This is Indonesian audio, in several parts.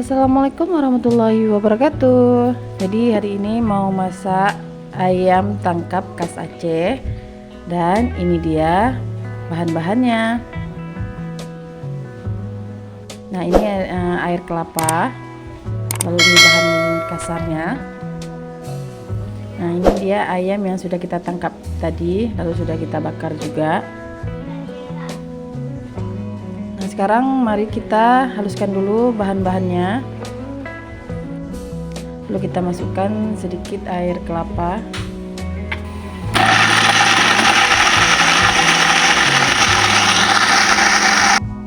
Assalamualaikum warahmatullahi wabarakatuh. Jadi hari ini mau masak ayam tangkap khas Aceh. Dan ini dia bahan-bahannya. Nah, ini air kelapa. Lalu ini bahan kasarnya. Nah, ini dia ayam yang sudah kita tangkap tadi, lalu sudah kita bakar juga. Sekarang mari kita haluskan dulu bahan-bahannya. Lalu kita masukkan sedikit air kelapa.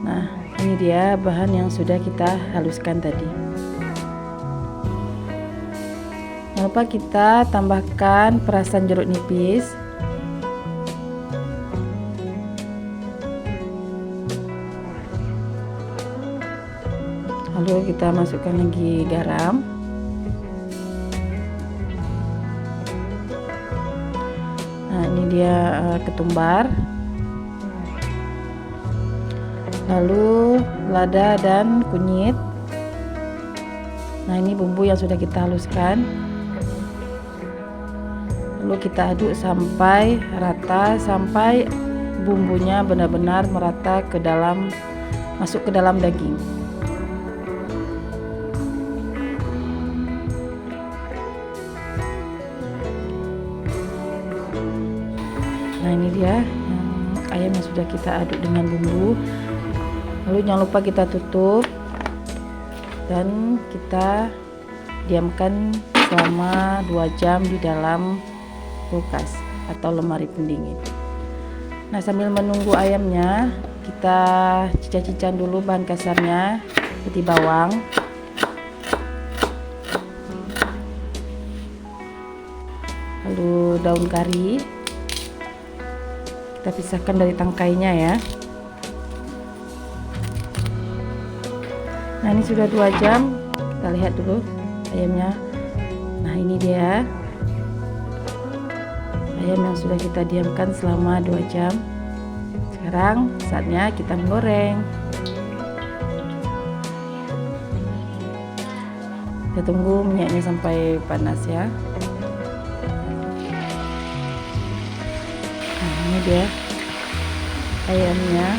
Nah, ini dia bahan yang sudah kita haluskan tadi. Jangan lupa kita tambahkan perasan jeruk nipis. Lalu kita masukkan lagi garam. Nah, ini dia ketumbar. Lalu lada dan kunyit. Nah, ini bumbu yang sudah kita haluskan. Lalu kita aduk sampai rata, sampai bumbunya benar-benar merata ke dalam, masuk ke dalam daging. Nah, ini dia ayam yang sudah kita aduk dengan bumbu. Lalu jangan lupa kita tutup dan kita diamkan selama 2 jam di dalam kulkas atau lemari pendingin. Nah, sambil menunggu ayamnya, kita cicah-cicah dulu bahan kasarnya, seperti bawang, lalu daun kari. Kita pisahkan dari tangkainya ya. Nah, ini sudah 2 jam. Kita lihat dulu ayamnya. Nah, ini dia ayam yang sudah kita diamkan selama 2 jam. Sekarang saatnya kita menggoreng. Kita tunggu minyaknya sampai panas ya. Ini dia ayamnya.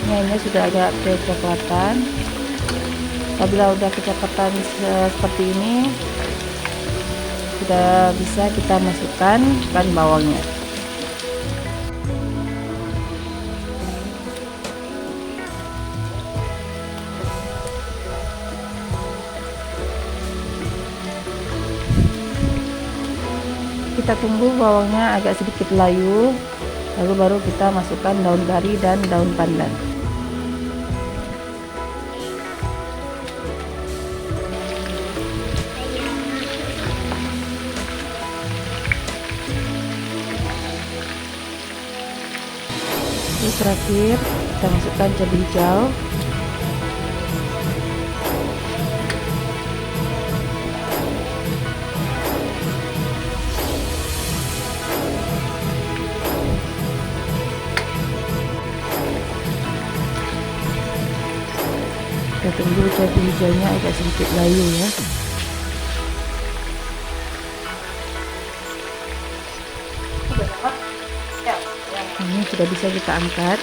Minyaknya sudah agak kecoklatan. Apabila udah kecoklatan seperti ini, sudah bisa kita masukkan bahan bawangnya. Kita tunggu bawangnya agak sedikit layu, lalu baru kita masukkan daun kari dan daun pandan. Lalu terakhir kita masukkan cabai hijau. Kita tunggu cabai hijaunya agak sedikit layu ya. Ini sudah bisa kita angkat.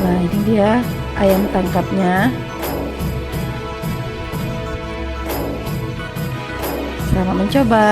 Nah, ini dia ayam tangkapnya. Selamat mencoba.